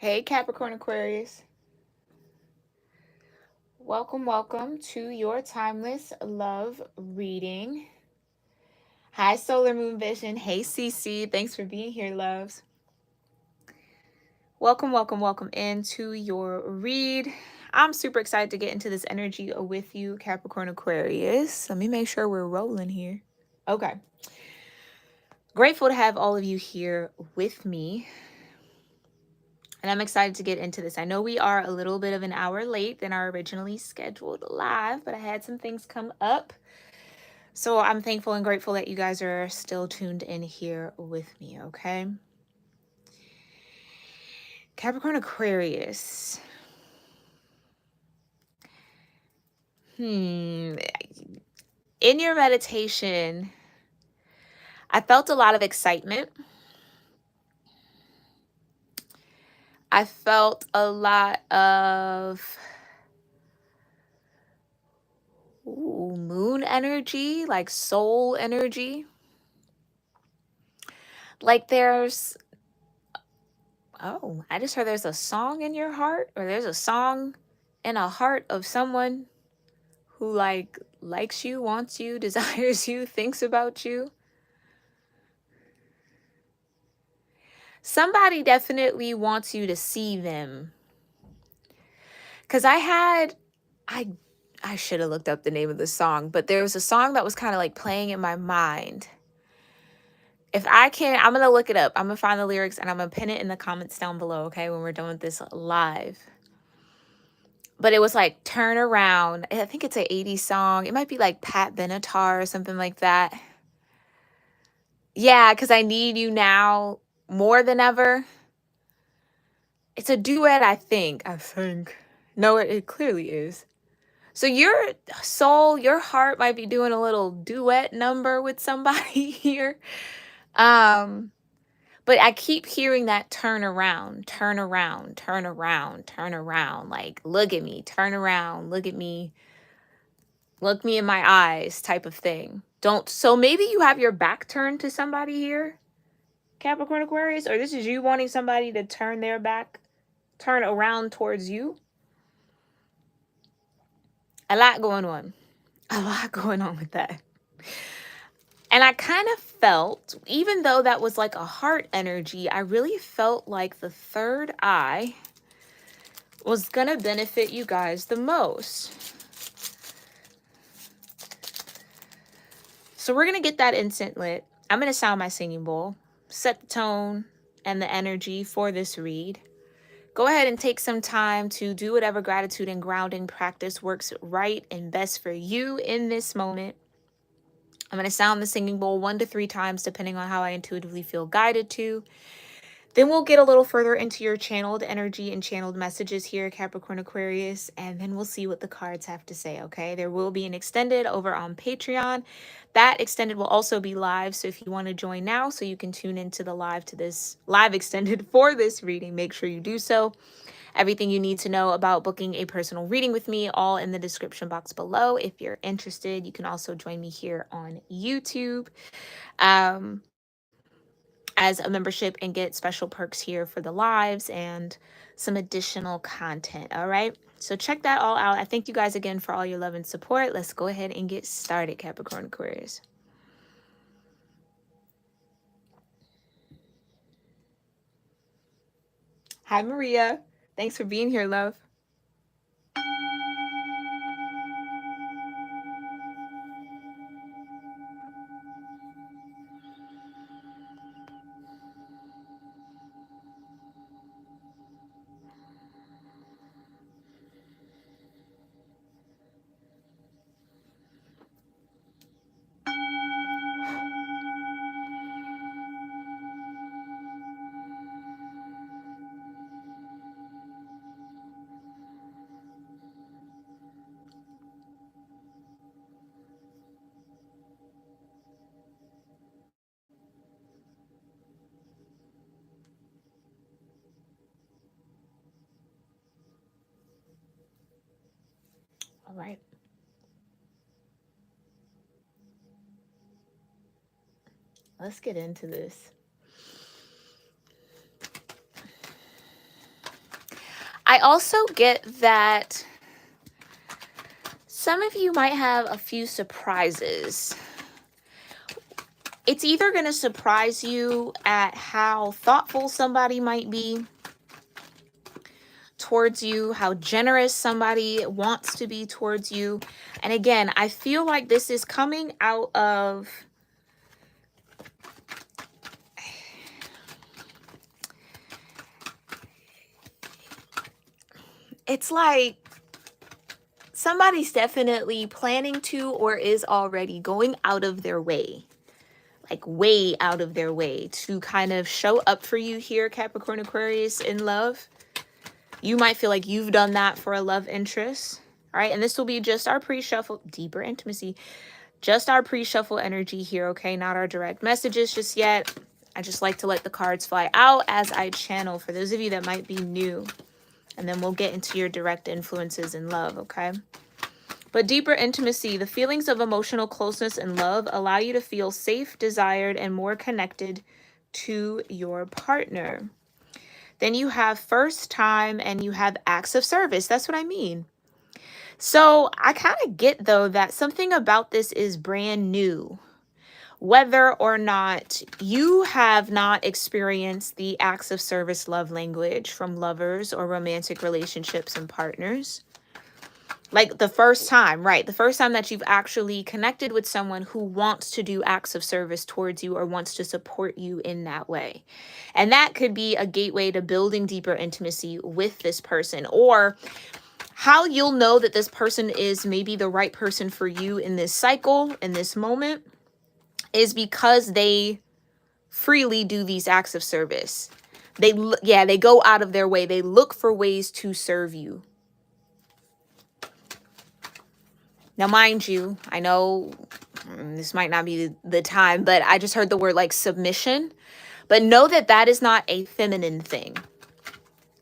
Hey, Capricorn-Aquarius. Welcome to your timeless love reading. Hi, Solar Moon Vision. Hey, CC. Thanks for being here, loves. Welcome into your read. I'm super excited to get into this energy with you, Capricorn-Aquarius. Let me make sure we're rolling here. Okay. Grateful to have all of you here with me. And I'm excited to get into this. I know we are a little bit of an hour late than our originally scheduled live, but I had some things come up. So I'm thankful and grateful that you guys are still tuned in here with me, okay? Capricorn Aquarius. In your meditation, I felt a lot of excitement. I felt a lot of moon energy, like soul energy. Like I just heard there's a song in your heart, or there's a song in a heart of someone who likes you, wants you, desires you, thinks about you. Somebody definitely wants you to see them. Cause I should have looked up the name of the song, but there was a song that was kind of like playing in my mind. If I can, I'm gonna look it up. I'm gonna find the lyrics and I'm gonna pin it in the comments down below, okay, when we're done with this live. But it was like Turn Around. I think it's an 80s song. It might be like Pat Benatar or something like that. Yeah, because I Need You Now More Than Ever. It's a duet, I think. No, it clearly is. So your soul, your heart might be doing a little duet number with somebody here. But I keep hearing that turn around, turn around, turn around, turn around. Like, look at me, turn around, look at me, look me in my eyes type of thing. So maybe you have your back turned to somebody here, Capricorn Aquarius, or this is you wanting somebody to turn around towards you. A lot going on with that. And I kind of felt, even though that was like a heart energy, I really felt like the third eye was going to benefit you guys the most. So we're going to get that incense lit. I'm going to sound my singing bowl, set the tone and the energy for this read. Go ahead and take some time to do whatever gratitude and grounding practice works right and best for you in this moment. I'm going to sound the singing bowl 1 to 3 times, depending on how I intuitively feel guided to. Then we'll get a little further into your channeled energy and channeled messages here, Capricorn Aquarius, and then we'll see what the cards have to say, okay? There will be an extended over on Patreon. That extended will also be live, so if you want to join now so you can tune into the live extended for this reading, make sure you do so. Everything you need to know about booking a personal reading with me, all in the description box below. If you're interested, you can also join me here on YouTube as a membership and get special perks here for the lives and some additional content. All right. So check that all out. I thank you guys again for all your love and support. Let's go ahead and get started, Capricorn Aquarius. Hi, Maria. Thanks for being here, love. All right. Let's get into this. I also get that some of you might have a few surprises. It's either going to surprise you at how thoughtful somebody might be towards you, how generous somebody wants to be towards you. And again, I feel like this is coming out of it's like somebody's definitely planning to or is already going out of their way, like way out of their way to kind of show up for you here, Capricorn Aquarius, in love. You might feel like you've done that for a love interest. All right. And this will be just our pre-shuffle, deeper intimacy, just our pre-shuffle energy here. Okay. Not our direct messages just yet. I just like to let the cards fly out as I channel for those of you that might be new. And then we'll get into your direct influences in love, okay? But deeper intimacy, the feelings of emotional closeness and love allow you to feel safe, desired, and more connected to your partner. Then you have first time and you have acts of service. That's what I mean. So I kind of get, though, that something about this is brand new. Whether or not you have not experienced the acts of service love language from lovers or romantic relationships and partners. Like the first time, right? The first time that you've actually connected with someone who wants to do acts of service towards you or wants to support you in that way. And that could be a gateway to building deeper intimacy with this person, or how you'll know that this person is maybe the right person for you in this cycle, in this moment, is because they freely do these acts of service. They go out of their way. They look for ways to serve you. Now, mind you, I know this might not be the time, but I just heard the word like submission. But know that that is not a feminine thing.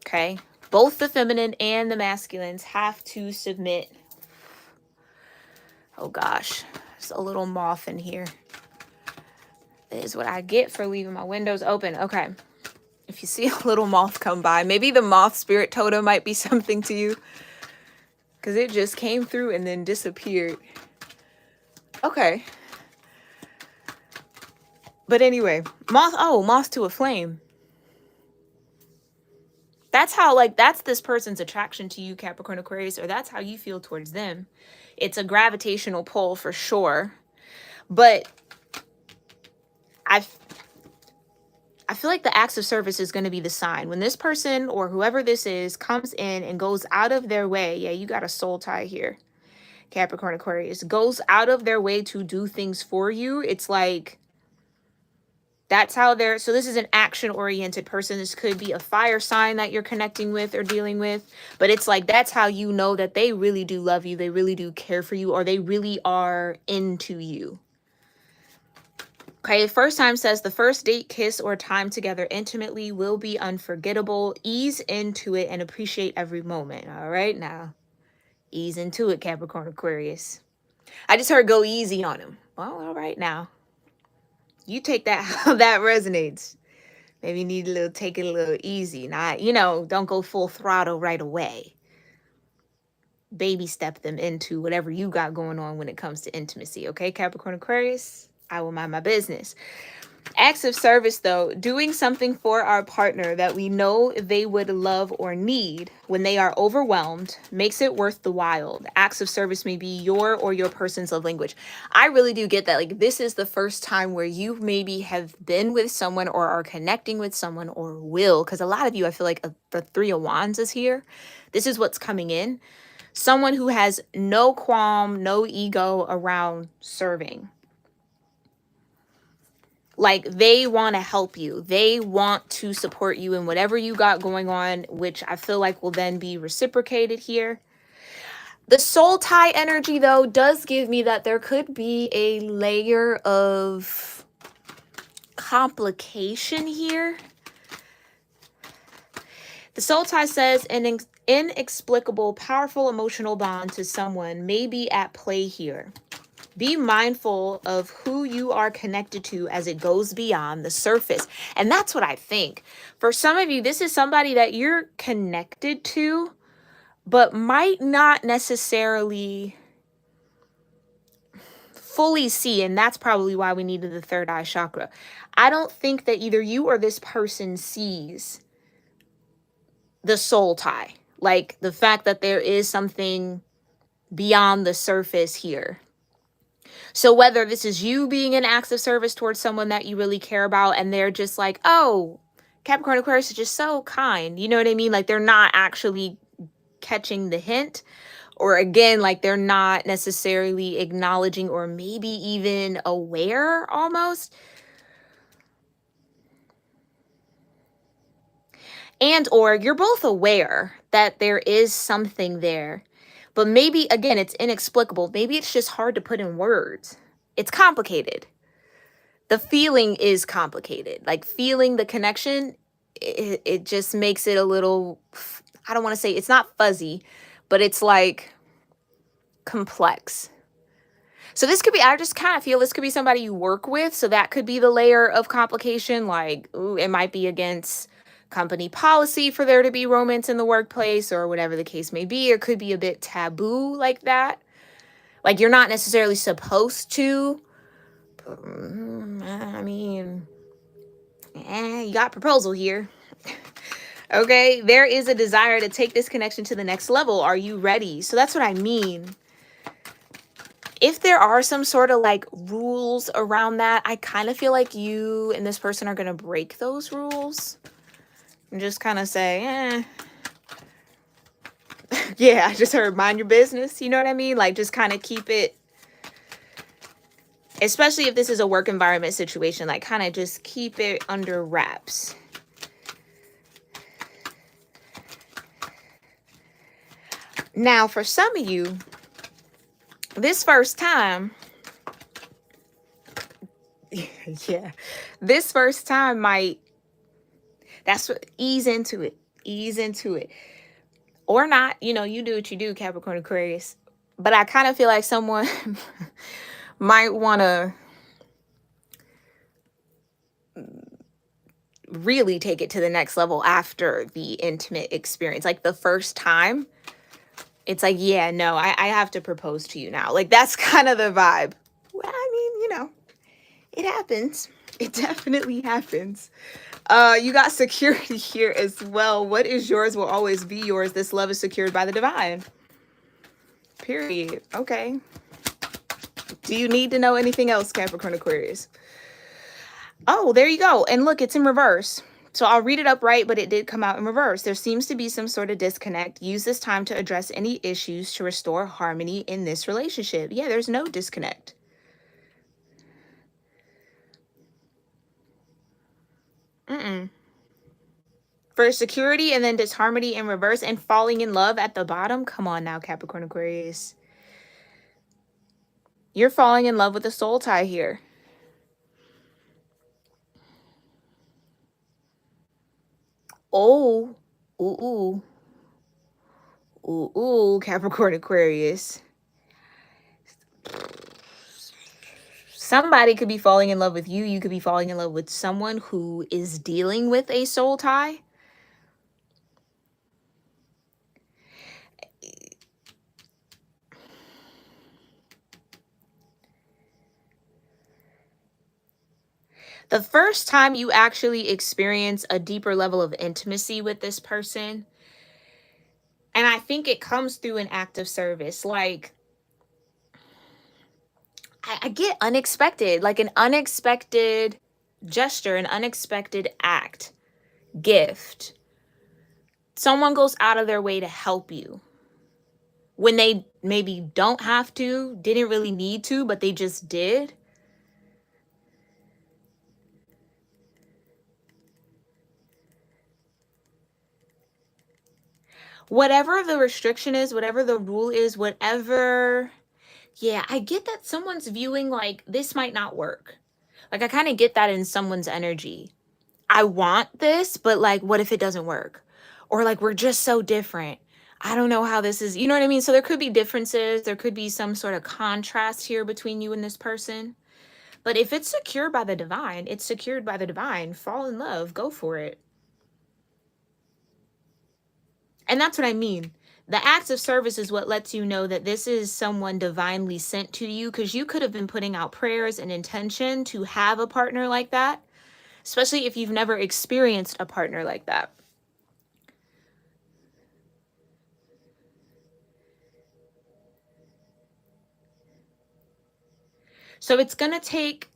Okay? Both the feminine and the masculines have to submit. Oh gosh, there's a little moth in here. Is what I get for leaving my windows open. Okay. If you see a little moth come by, maybe the moth spirit totem might be something to you, because it just came through and then disappeared. Okay. But anyway, moth to a flame. That's how, like, that's this person's attraction to you, Capricorn Aquarius, or that's how you feel towards them. It's a gravitational pull for sure. But I feel like the acts of service is going to be the sign. When this person or whoever this is comes in and goes out of their way, yeah, you got a soul tie here, Capricorn Aquarius, goes out of their way to do things for you. It's like, that's how they're, so this is an action-oriented person. This could be a fire sign that you're connecting with or dealing with, but it's like, that's how you know that they really do love you. They really do care for you, or they really are into you. Okay, first time says the first date, kiss, or time together intimately will be unforgettable. Ease into it and appreciate every moment. All right, now ease into it, Capricorn Aquarius. I just heard go easy on him. Well, all right, now you take that how that resonates. Maybe you need take it a little easy. Not, don't go full throttle right away. Baby step them into whatever you got going on when it comes to intimacy. Okay, Capricorn Aquarius? I will mind my business. Acts of service, though, doing something for our partner that we know they would love or need when they are overwhelmed, makes it worth the while. Acts of service may be your or your person's love language. I really do get that. Like, this is the first time where you maybe have been with someone or are connecting with someone or will, because a lot of you, I feel like the Three of Wands is here. This is what's coming in. Someone who has no qualm, no ego around serving. Like, they want to help you. They want to support you in whatever you got going on, which I feel like will then be reciprocated here. The soul tie energy, though, does give me that there could be a layer of complication here. The soul tie says an inexplicable, powerful emotional bond to someone may be at play here. Be mindful of who you are connected to as it goes beyond the surface. And that's what I think. For some of you, this is somebody that you're connected to, but might not necessarily fully see. And that's probably why we needed the third eye chakra. I don't think that either you or this person sees the soul tie, like the fact that there is something beyond the surface here. So whether this is you being an act of service towards someone that you really care about, and they're just like, oh, Capricorn Aquarius is just so kind. You know what I mean? Like they're not actually catching the hint, or again, like they're not necessarily acknowledging or maybe even aware almost. And or you're both aware that there is something there, but maybe again, it's inexplicable. Maybe it's just hard to put in words. It's complicated. The feeling is complicated. Like feeling the connection, it just makes it a little, I don't want to say it's not fuzzy, but it's like complex. So this could be, I just kind of feel this could be somebody you work with. So that could be the layer of complication. Like, ooh, it might be against company policy for there to be romance in the workplace or whatever the case may be. It could be a bit taboo like that. Like you're not necessarily supposed to. I mean, you got proposal here. Okay, there is a desire to take this connection to the next level. Are you ready? So that's what I mean. If there are some sort of like rules around that, I kind of feel like you and this person are going to break those rules and just kind of say, yeah, I just heard mind your business. You know what I mean? Like just kind of keep it, especially if this is a work environment situation, like kind of just keep it under wraps. Now, for some of you, this first time, yeah, this first time might, that's what, ease into it. Or not, you know, you do what you do, Capricorn Aquarius. But I kind of feel like someone might want to really take it to the next level after the intimate experience. Like the first time, it's like, yeah, no, I have to propose to you now. Like that's kind of the vibe. Well, I mean, you know, it happens. It definitely happens. You got security here as well. What is yours will always be yours. This love is secured by the divine. Period. Okay. Do you need to know anything else, Capricorn Aquarius? Oh, there you go. And look, it's in reverse. So I'll read it upright, but it did come out in reverse. There seems to be some sort of disconnect. Use this time to address any issues to restore harmony in this relationship. Yeah, there's no disconnect. For security and then disharmony in reverse and falling in love at the bottom. Come on now, Capricorn Aquarius. You're falling in love with a soul tie here. Oh, ooh, Capricorn Aquarius. Somebody could be falling in love with you. You could be falling in love with someone who is dealing with a soul tie. The first time you actually experience a deeper level of intimacy with this person, and I think it comes through an act of service, like I get unexpected, like an unexpected gesture, an unexpected act, gift. Someone goes out of their way to help you when they maybe don't have to, didn't really need to, but they just did. Whatever the restriction is, whatever the rule is, whatever. Yeah, I get that someone's viewing like this might not work. Like I kind of get that in someone's energy. I want this, but like, what if it doesn't work? Or like, we're just so different. I don't know how this is, you know what I mean? So there could be differences. There could be some sort of contrast here between you and this person. But if it's secured by the divine, it's secured by the divine. Fall in love, go for it. And that's what I mean. The acts of service is what lets you know that this is someone divinely sent to you, because you could have been putting out prayers and intention to have a partner like that, especially if you've never experienced a partner like that. So it's going to take,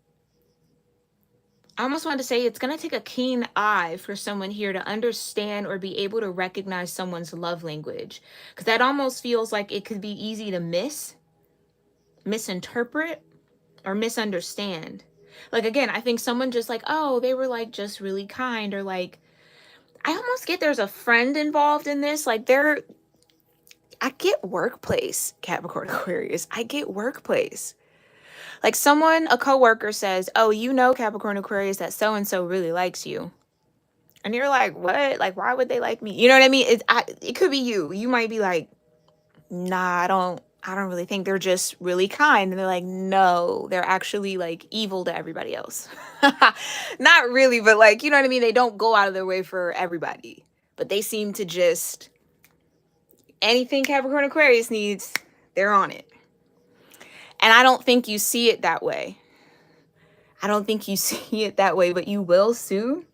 I almost wanted to say, it's going to take a keen eye for someone here to understand or be able to recognize someone's love language. Because that almost feels like it could be easy to misinterpret, or misunderstand. Like, again, I think someone just like, oh, they were like just really kind, or like, I almost get there's a friend involved in this. Like, I get workplace, Capricorn Aquarius. I get workplace. Like, a coworker says, oh, you know, Capricorn Aquarius, that so and so really likes you. And you're like, what? Like, why would they like me? You know what I mean? It could be you. You might be like, nah, I don't really think, they're just really kind. And they're like, no, they're actually like evil to everybody else. Not really, but like, you know what I mean? They don't go out of their way for everybody, but they seem to just, anything Capricorn Aquarius needs, they're on it. And I don't think you see it that way. I don't think you see it that way, but you will soon.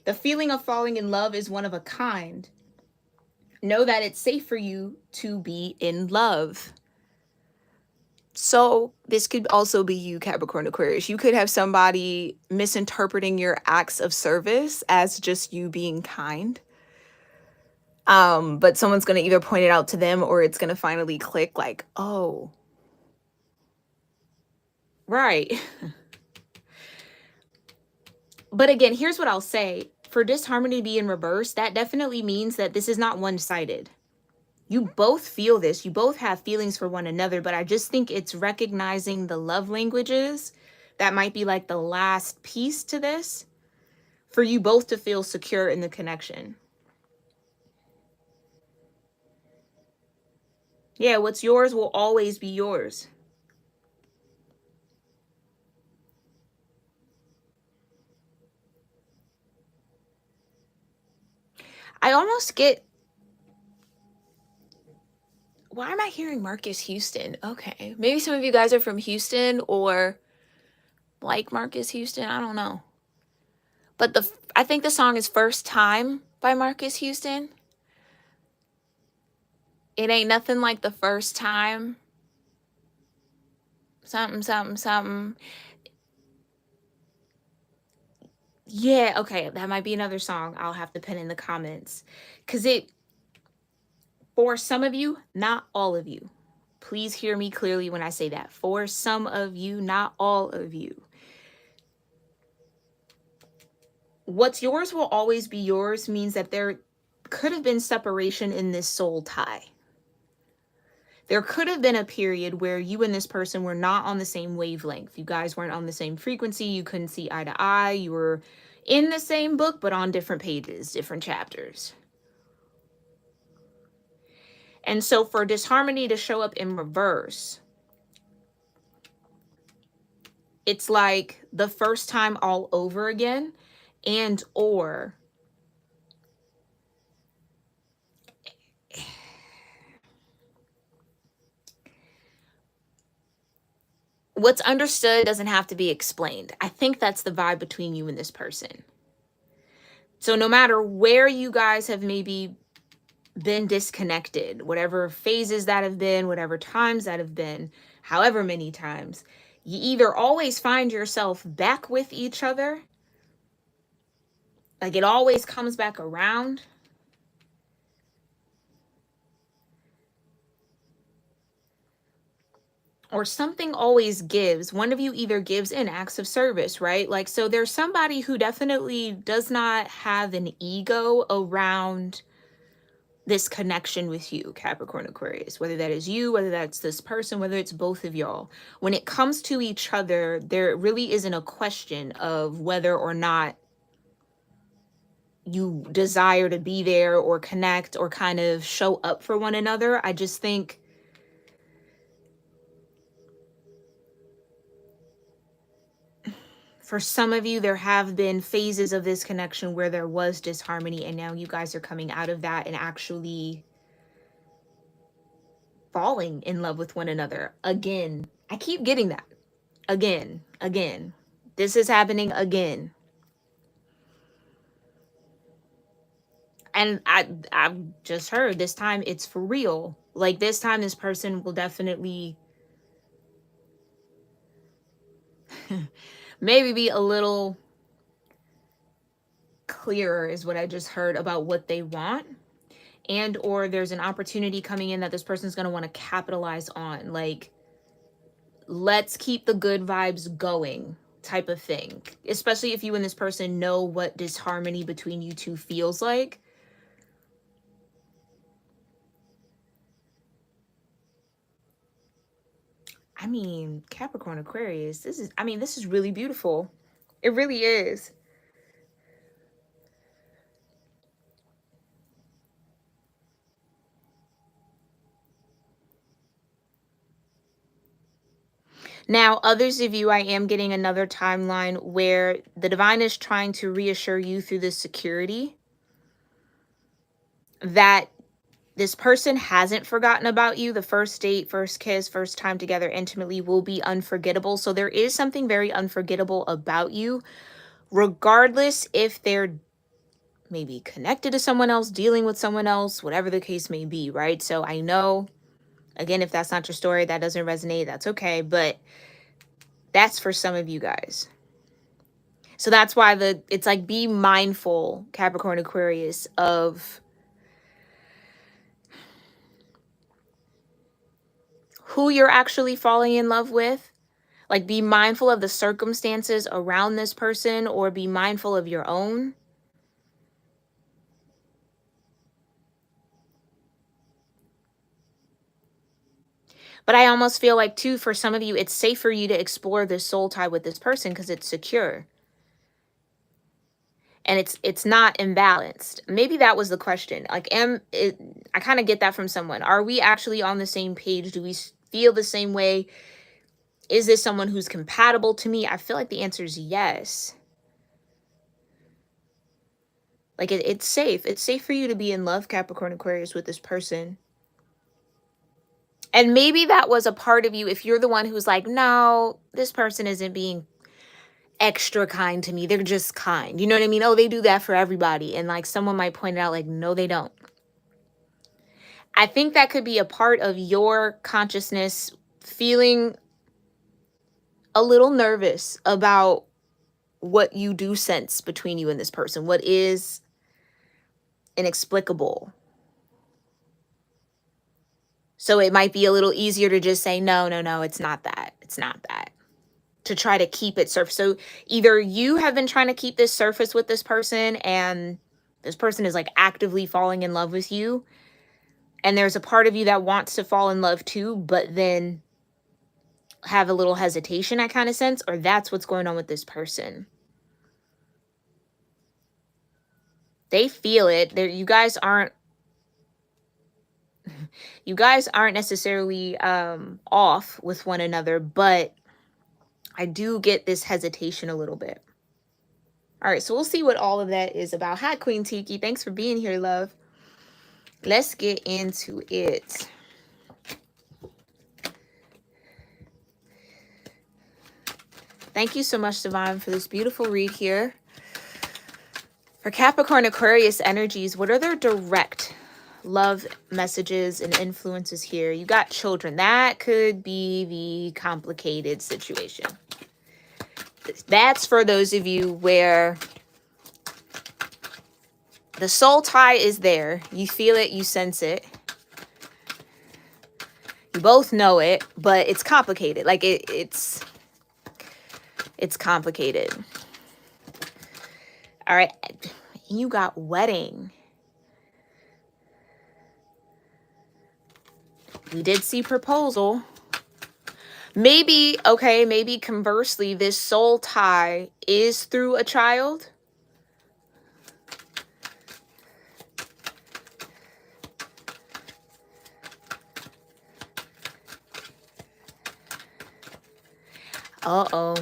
The feeling of falling in love is one of a kind. Know that it's safe for you to be in love. So this could also be you, Capricorn Aquarius. You could have somebody misinterpreting your acts of service as just you being kind. But someone's going to either point it out to them, or it's going to finally click like, oh, right. But again, here's what I'll say. For disharmony to be in reverse, that definitely means that this is not one-sided. You both feel this. You both have feelings for one another, but I just think it's recognizing the love languages that might be like the last piece to this for you both to feel secure in the connection. Yeah, what's yours will always be yours. I almost get, why am I hearing Marcus Houston? Okay, maybe some of you guys are from Houston or like Marcus Houston. I don't know. But I think the song is First Time by Marcus Houston. It ain't nothing like the first time. Something, something, something. Yeah, okay, that might be another song I'll have to put in the comments. Because for some of you, not all of you. Please hear me clearly when I say that. For some of you, not all of you. What's yours will always be yours means that there could have been separation in this soul tie. There could have been a period where you and this person were not on the same wavelength. You guys weren't on the same frequency. You couldn't see eye to eye. You were in the same book, but on different pages, different chapters. And so for disharmony to show up in reverse, it's like the first time all over again, and or what's understood doesn't have to be explained. I think that's the vibe between you and this person. So no matter where you guys have maybe been disconnected, whatever phases that have been, whatever times that have been, however many times, you either always find yourself back with each other, like it always comes back around, or something always gives. One of you either gives in acts of service, right? Like, so there's somebody who definitely does not have an ego around this connection with you, Capricorn Aquarius, whether that is you, whether that's this person, whether it's both of y'all. When it comes to each other, there really isn't a question of whether or not you desire to be there or connect or kind of show up for one another. I just think for some of you, there have been phases of this connection where there was disharmony, and now you guys are coming out of that and actually falling in love with one another again. I keep getting that. Again. This is happening again. And I've just heard this time it's for real. Like this time, this person will definitely maybe be a little clearer is what I just heard about what they want. And or there's an opportunity coming in that this person's going to want to capitalize on. Like, let's keep the good vibes going type of thing. Especially if you and this person know what disharmony between you two feels like. I mean, Capricorn-Aquarius, this is really beautiful. It really is. Now, others of you, I am getting another timeline where the divine is trying to reassure you through this security that this person hasn't forgotten about you. The first date, first kiss, first time together intimately will be unforgettable. So there is something very unforgettable about you, regardless if they're maybe connected to someone else, dealing with someone else, whatever the case may be, right? So I know, again, if that's not your story, that doesn't resonate, that's okay. But that's for some of you guys. So that's why it's like, be mindful, Capricorn Aquarius, of who you're actually falling in love with. Like, be mindful of the circumstances around this person, or be mindful of your own. But I almost feel like, too, for some of you, it's safe for you to explore this soul tie with this person because it's secure. And it's not imbalanced. Maybe that was the question. Like, I kind of get that from someone. Are we actually on the same page? Do we feel the same way? Is this someone who's compatible to me? I feel like the answer is yes. Like, it's safe. It's safe for you to be in love, Capricorn Aquarius, with this person. And maybe that was a part of you. If you're the one who's like, no, this person isn't being extra kind to me, they're just kind. You know what I mean? Oh, they do that for everybody. And like, someone might point it out like, no, they don't. I think that could be a part of your consciousness feeling a little nervous about what you do sense between you and this person, what is inexplicable. So it might be a little easier to just say, no, it's not that. It's not that. To try to keep it surface. So either you have been trying to keep this surface with this person, and this person is like actively falling in love with you, and there's a part of you that wants to fall in love too, but then have a little hesitation, I kind of sense, or that's what's going on with this person. They feel it. You guys aren't necessarily off with one another, but I do get this hesitation a little bit. All right, so we'll see what all of that is about. Hi, Queen Tiki. Thanks for being here, love. Let's get into it. Thank you so much, Divine, for this beautiful read here. For Capricorn Aquarius energies, what are their direct love messages and influences here? You got children. That could be the complicated situation. That's for those of you where the soul tie is there. You feel it, you sense it. You both know it, but it's complicated. Like it's complicated. All right. You got wedding. We did see proposal. Maybe conversely, this soul tie is through a child. Uh-oh.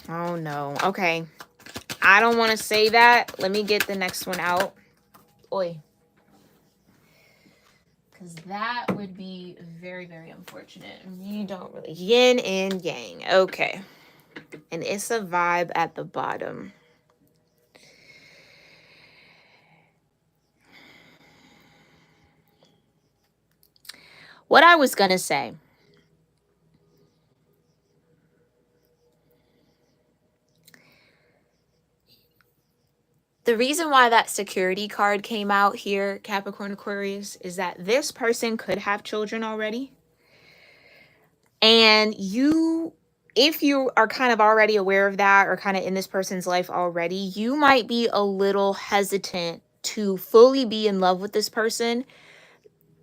Oh no. Okay. I don't want to say that. Let me get the next one out. Oi. Because that would be very, very unfortunate. You don't really. Yin and yang. Okay. And it's a vibe at the bottom. What I was going to say. The reason why that security card came out here, Capricorn Aquarius, is that this person could have children already. And you, if you are kind of already aware of that or kind of in this person's life already, you might be a little hesitant to fully be in love with this person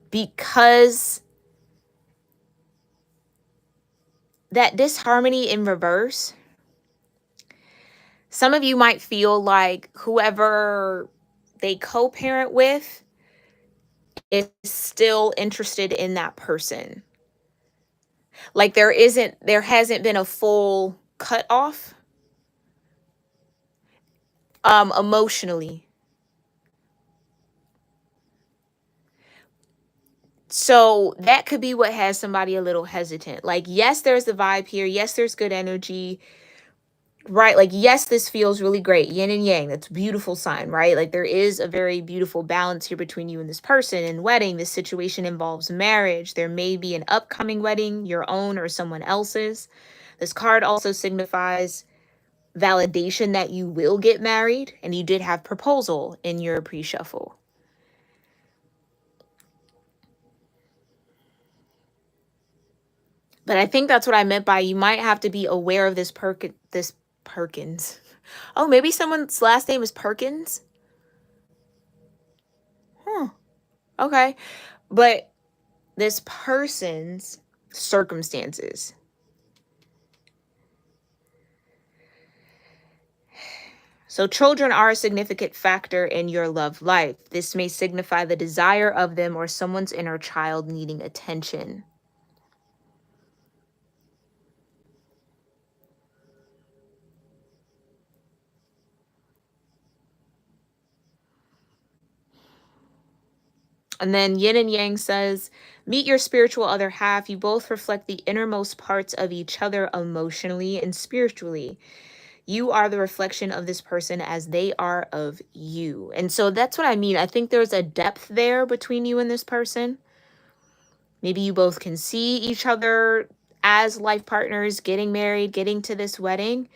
because that disharmony in reverse. Some of you might feel like whoever they co-parent with is still interested in that person. Like there hasn't been a full cut off emotionally. So that could be what has somebody a little hesitant. Like, yes, there's the vibe here. Yes, there's good energy. Right? Like, yes, this feels really great. Yin and yang. That's a beautiful sign, right? Like there is a very beautiful balance here between you and this person. And wedding, this situation involves marriage. There may be an upcoming wedding, your own or someone else's. This card also signifies validation that you will get married, and you did have proposal in your pre-shuffle. But I think that's what I meant by you might have to be aware of this Perkins. Oh, maybe someone's last name is Perkins? Huh. Okay. But this person's circumstances. So children are a significant factor in your love life. This may signify the desire of them or someone's inner child needing attention. And then yin and yang says, meet your spiritual other half. You both reflect the innermost parts of each other emotionally and spiritually. You are the reflection of this person as they are of you. And so that's what I mean. I think there's a depth there between you and this person. Maybe you both can see each other as life partners, getting married, getting to this wedding.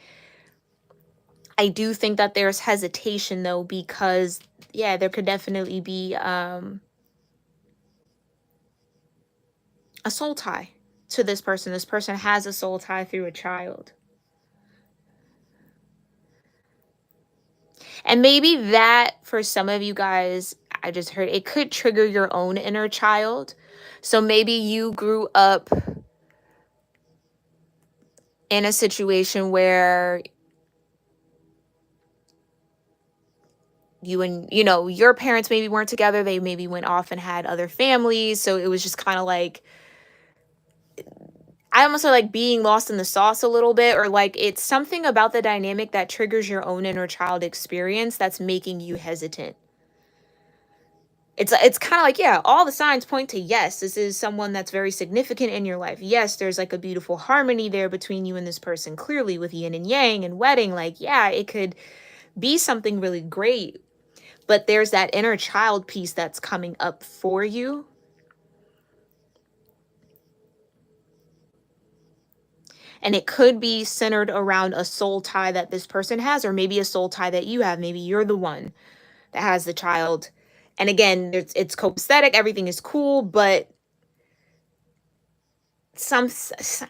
I do think that there's hesitation though, because yeah, there could definitely be a soul tie to this person. This person has a soul tie through a child. And maybe that for some of you guys, I just heard it could trigger your own inner child. So maybe you grew up in a situation where you and, your parents maybe weren't together. They maybe went off and had other families. So it was just kind of like, I almost feel like being lost in the sauce a little bit, or like it's something about the dynamic that triggers your own inner child experience that's making you hesitant. It's kind of like, yeah, all the signs point to yes, this is someone that's very significant in your life. Yes, there's like a beautiful harmony there between you and this person, clearly with yin and yang and wedding. Like, yeah, it could be something really great. But there's that inner child piece that's coming up for you. And it could be centered around a soul tie that this person has, or maybe a soul tie that you have. Maybe you're the one that has the child. And again, it's copacetic, everything is cool, but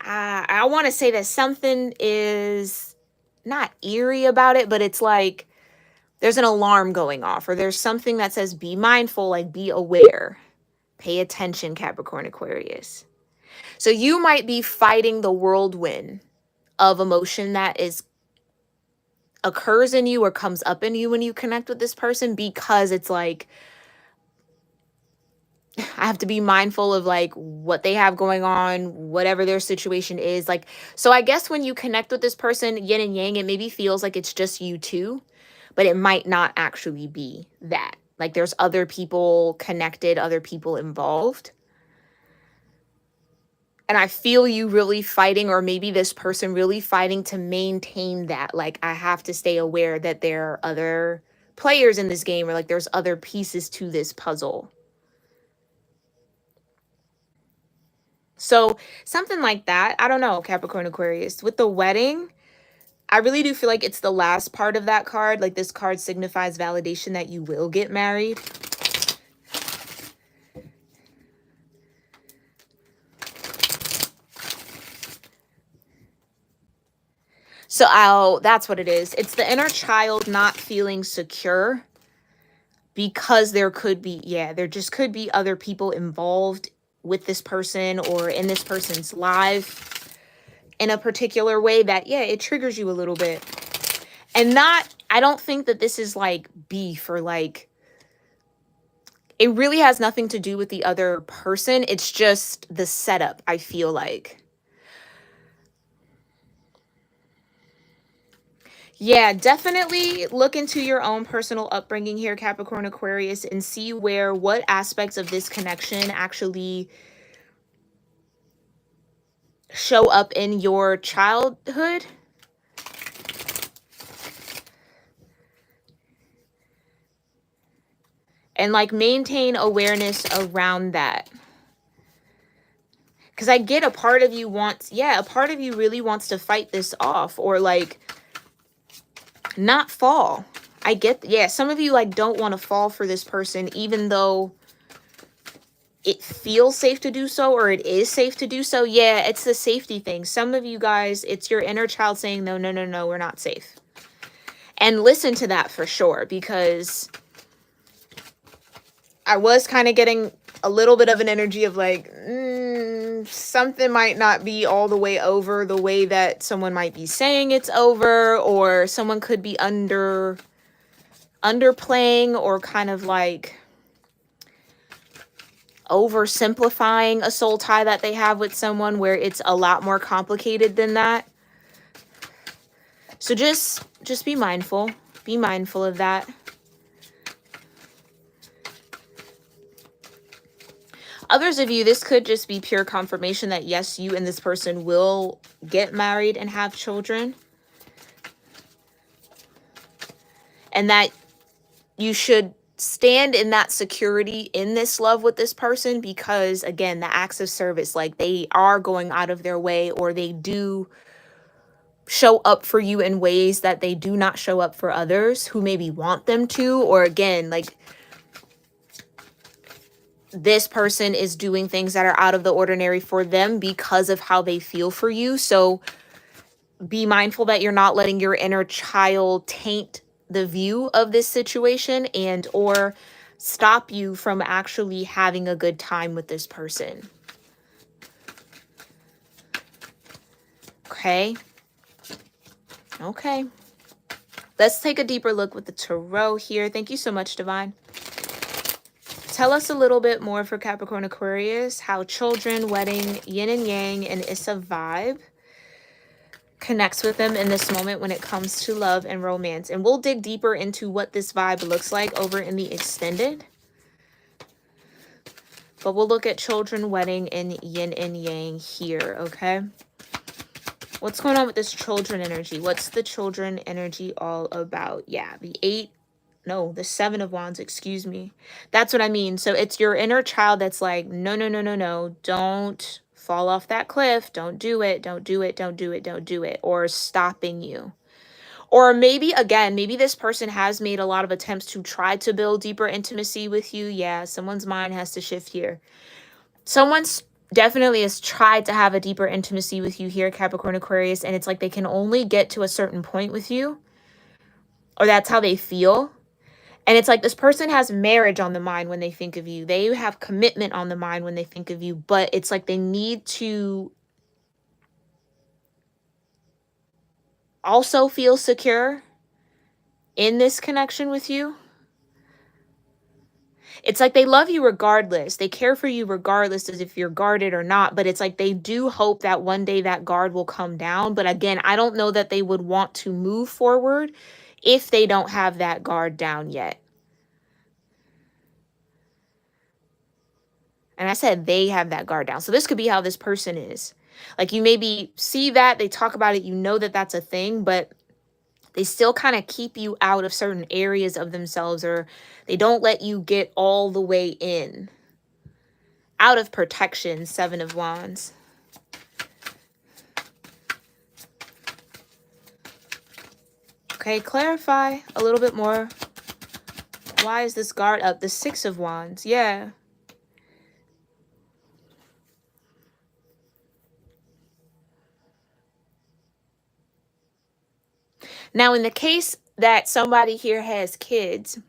I want to say that something is not eerie about it, but it's like there's an alarm going off, or there's something that says be mindful, like be aware, pay attention, Capricorn Aquarius. So you might be fighting the whirlwind of emotion that occurs in you or comes up in you when you connect with this person, because it's like I have to be mindful of like what they have going on, whatever their situation is. Like, so I guess when you connect with this person, yin and yang, it maybe feels like it's just you two, but it might not actually be that. Like, there's other people connected, other people involved. And I feel you really fighting, or maybe this person really fighting to maintain that. Like, I have to stay aware that there are other players in this game, or like there's other pieces to this puzzle. So something like that. I don't know, Capricorn Aquarius. With the wedding, I really do feel like it's the last part of that card. Like, this card signifies validation that you will get married. So that's what it is. It's the inner child not feeling secure because there could be, there just could be other people involved with this person or in this person's life in a particular way that, it triggers you a little bit. And I don't think that this is like beef or like, it really has nothing to do with the other person. It's just the setup, I feel like. Yeah, definitely look into your own personal upbringing here, Capricorn Aquarius, and see what aspects of this connection actually show up in your childhood. And like maintain awareness around that. Because I get a part of you really wants to fight this off or like not fall. I get, some of you like don't want to fall for this person, even though it feels safe to do so, or it is safe to do so. Yeah, it's the safety thing. Some of you guys, it's your inner child saying, no, no, no, no, we're not safe. And listen to that for sure, because I was kind of getting a little bit of an energy of like, something might not be all the way over the way that someone might be saying it's over, or someone could be underplaying or kind of like oversimplifying a soul tie that they have with someone where it's a lot more complicated than that. So just be mindful. Be mindful of that. Others of you, this could just be pure confirmation that yes, you and this person will get married and have children. And that you should stand in that security in this love with this person because, again, the acts of service, like they are going out of their way, or they do show up for you in ways that they do not show up for others who maybe want them to, or again, like this person is doing things that are out of the ordinary for them because of how they feel for you. So be mindful that you're not letting your inner child taint the view of this situation and or stop you from actually having a good time with this person. Okay. Okay. Let's take a deeper look with the tarot here. Thank you so much, Divine. Tell us a little bit more for Capricorn Aquarius, how children, wedding, yin and yang, and Issa vibe connects with them in this moment when it comes to love and romance. And we'll dig deeper into what this vibe looks like over in the extended. But we'll look at children, wedding, and yin and yang here, okay? What's going on with this children energy? What's the children energy all about? Yeah, the 7 of Wands, excuse me. That's what I mean. So it's your inner child that's like, no, no, no, no, no. Don't fall off that cliff. Don't do it. Don't do it. Don't do it. Don't do it. Or stopping you. Or maybe, again, maybe this person has made a lot of attempts to try to build deeper intimacy with you. Yeah, someone's mind has to shift here. Someone's definitely has tried to have a deeper intimacy with you here, Capricorn Aquarius, and it's like they can only get to a certain point with you, or that's how they feel. And it's like this person has marriage on the mind when they think of you. They have commitment on the mind when they think of you. But it's like they need to also feel secure in this connection with you. It's like they love you regardless. They care for you regardless as if you're guarded or not. But it's like they do hope that one day that guard will come down. But again, I don't know that they would want to move forward if they don't have that guard down yet. And I said they have that guard down. So this could be how this person is. Like you maybe see that, they talk about it, you know that that's a thing, but they still kind of keep you out of certain areas of themselves, or they don't let you get all the way in. Out of protection, 7 of Wands. Okay, clarify a little bit more. Why is this guard up? The 6 of Wands. Yeah. Now, in the case that somebody here has kids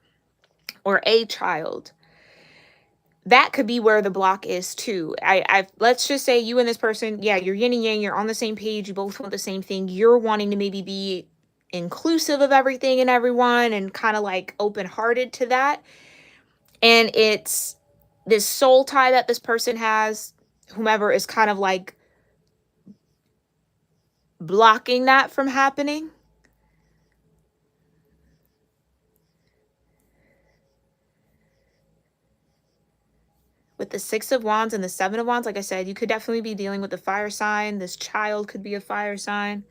or a child, that could be where the block is too. Let's just say you and this person, yeah, you're yin and yang, you're on the same page, you both want the same thing. You're wanting to maybe be inclusive of everything and everyone and kind of like open-hearted to that. And it's this soul tie that this person has, whomever is kind of like blocking that from happening. With the 6 of Wands and the 7 of Wands, like I said, you could definitely be dealing with a fire sign. This child could be a fire sign.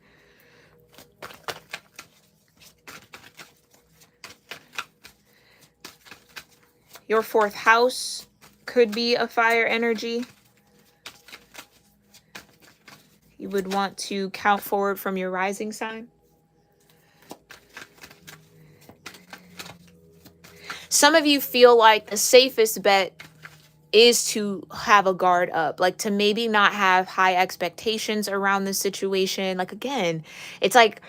Your 4th house could be a fire energy. You would want to count forward from your rising sign. Some of you feel like the safest bet is to have a guard up, like to maybe not have high expectations around this situation. Like, again, it's like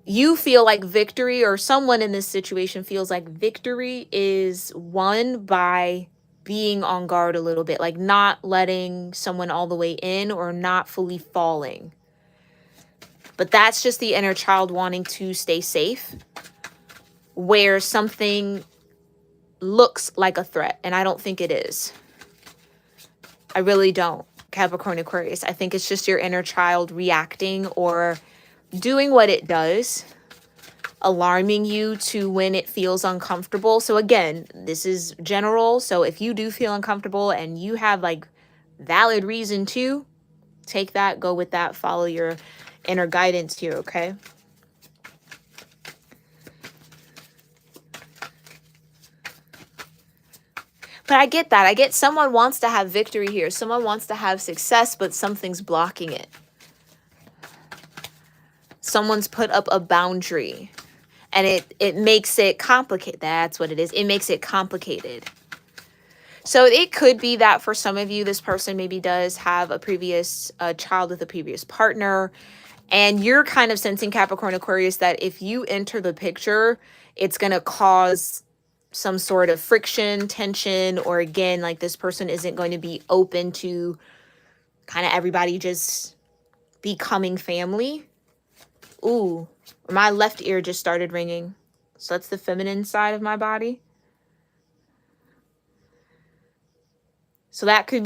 you feel like victory, or someone in this situation feels like victory is won by being on guard a little bit, like not letting someone all the way in or not fully falling. But that's just the inner child wanting to stay safe, where something looks like a threat, and I don't think it is. I really don't, Capricorn Aquarius. I think it's just your inner child reacting or doing what it does, alarming you to when it feels uncomfortable. So again, this is general. So if you do feel uncomfortable and you have like valid reason to, take that, go with that, follow your inner guidance here, okay? But I get that. I get someone wants to have victory here. Someone wants to have success, but something's blocking it. Someone's put up a boundary, and it makes it complicated. That's what it is. It makes it complicated. So it could be that for some of you, this person maybe does have a previous child with a previous partner, and you're kind of sensing, Capricorn Aquarius, that if you enter the picture, it's going to cause some sort of friction, tension, or again, like this person isn't going to be open to kind of everybody just becoming family. Ooh, my left ear just started ringing. So that's the feminine side of my body. So that could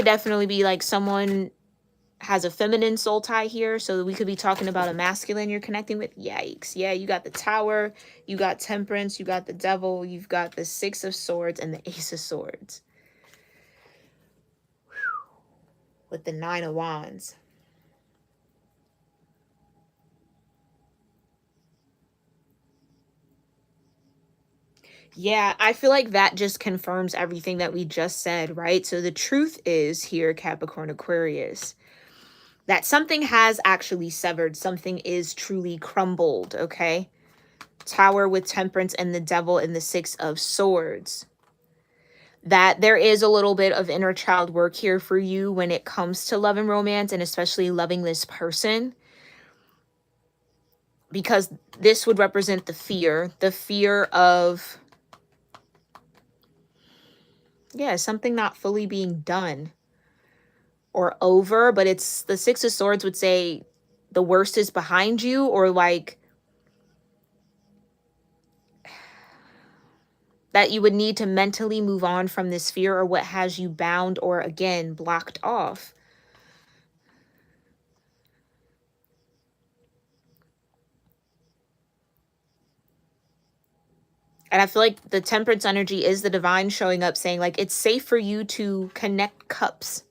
definitely be like someone has a feminine soul tie here. So we could be talking about a masculine you're connecting with. Yikes. Yeah, you got the Tower, you got Temperance, you got the Devil, you've got the 6 of Swords and the Ace of Swords. Whew. With the 9 of Wands. Yeah, I feel like that just confirms everything that we just said, right? So the truth is here, Capricorn Aquarius, that something has actually severed. Something is truly crumbled, okay? Tower with Temperance and the Devil and the 6 of Swords. That there is a little bit of inner child work here for you when it comes to love and romance, and especially loving this person. Because this would represent the fear of, yeah, something not fully being done or over. But it's the 6 of Swords would say the worst is behind you, or like that you would need to mentally move on from this fear, or what has you bound or again blocked off. And I feel like the temperance energy is the divine showing up saying, like, it's safe for you to connect cups.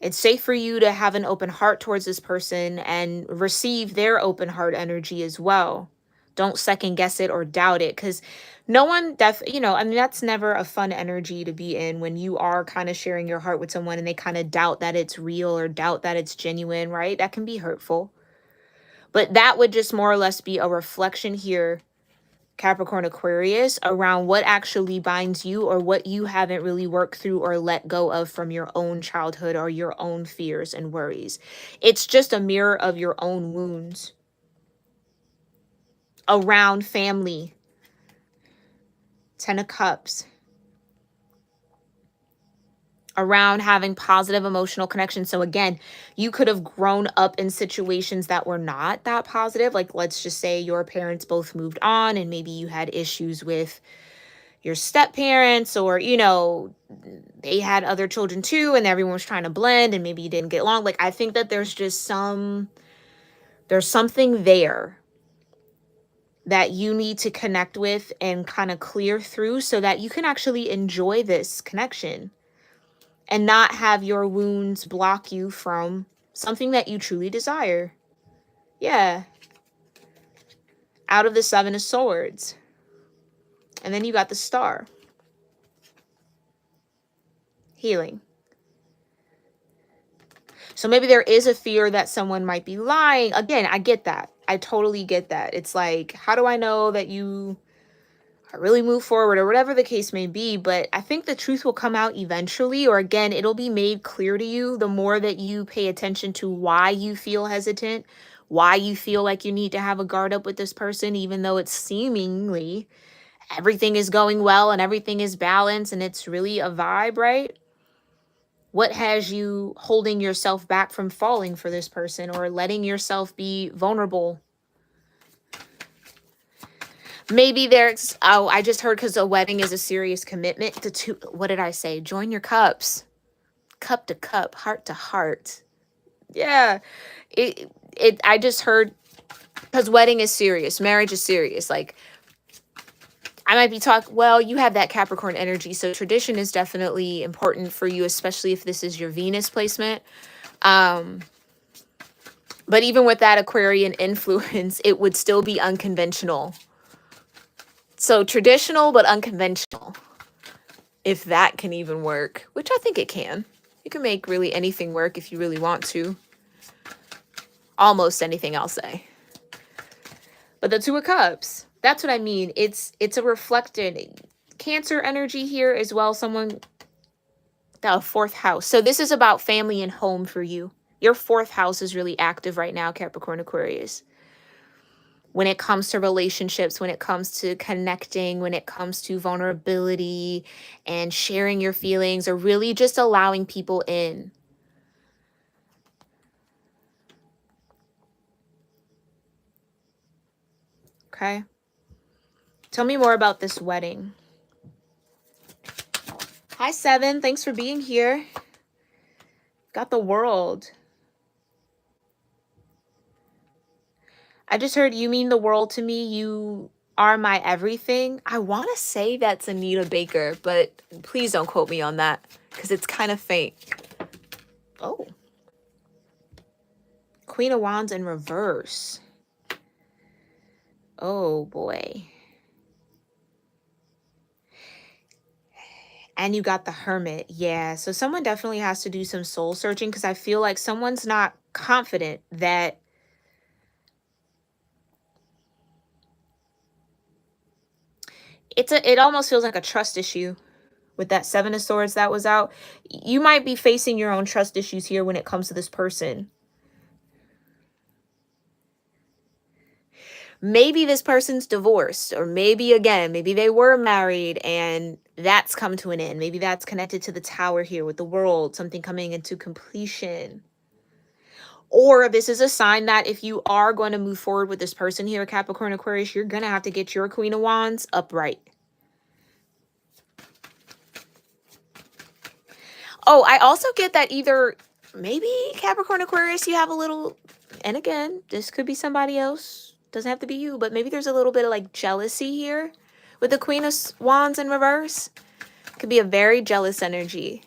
It's safe for you to have an open heart towards this person and receive their open heart energy as well. Don't second guess it or doubt it, because no one I mean, that's never a fun energy to be in when you are kind of sharing your heart with someone and they kind of doubt that it's real or doubt that it's genuine, right? That can be hurtful. But that would just more or less be a reflection here, Capricorn-Aquarius, around what actually binds you or what you haven't really worked through or let go of from your own childhood or your own fears and worries. It's just a mirror of your own wounds around family. Ten of Cups. Around having positive emotional connection. So again, you could have grown up in situations that were not that positive. Like, let's just say your parents both moved on and maybe you had issues with your step parents, or they had other children too and everyone was trying to blend and maybe you didn't get along. Like, I think that there's something there that you need to connect with and kind of clear through so that you can actually enjoy this connection and not have your wounds block you from something that you truly desire. Yeah. Out of the Seven of Swords. And then you got the Star. Healing. So maybe there is a fear that someone might be lying. Again, I get that. I totally get that. It's like, how do I know that you really move forward, or whatever the case may be? But I think the truth will come out eventually, or again, it'll be made clear to you the more that you pay attention to why you feel hesitant, why you feel like you need to have a guard up with this person, even though it's seemingly everything is going well and everything is balanced and it's really a vibe, right? What has you holding yourself back from falling for this person or letting yourself be vulnerable? Maybe there's, oh, I just heard, because a wedding is a serious commitment. What did I say? Join your cups. Cup to cup, heart to heart. Yeah. I just heard, because wedding is serious. Marriage is serious. Like, I might be well, you have that Capricorn energy. So tradition is definitely important for you, especially if this is your Venus placement. But even with that Aquarian influence, it would still be unconventional. So traditional, but unconventional, if that can even work, which I think it can. You can make really anything work if you really want to. Almost anything, I'll say. But the Two of Cups, that's what I mean. It's a reflected Cancer energy here as well. Someone, the fourth house. So this is about family and home for you. Your fourth house is really active right now, Capricorn Aquarius. When it comes to relationships, when it comes to connecting, when it comes to vulnerability and sharing your feelings, or really just allowing people in. Okay. Tell me more about this wedding. Hi, Seven. Thanks for being here. Got the World. I just heard, you mean the world to me. You are my everything. I want to say that's Anita Baker, but please don't quote me on that because it's kind of faint. Oh. Queen of Wands in reverse. Oh, boy. And you got the Hermit. Yeah, so someone definitely has to do some soul searching, because I feel like someone's not confident that it almost feels like a trust issue with that Seven of Swords that was out. You might be facing your own trust issues here when it comes to this person. Maybe this person's divorced, or maybe they were married and that's come to an end. Maybe that's connected to the Tower here with the World, something coming into completion. Or this is a sign that if you are going to move forward with this person here, Capricorn Aquarius, you're going to have to get your Queen of Wands upright. Oh, I also get that either maybe Capricorn Aquarius, you have a little, and again, this could be somebody else. Doesn't have to be you, but maybe there's a little bit of like jealousy here with the Queen of Wands in reverse. Could be a very jealous energy.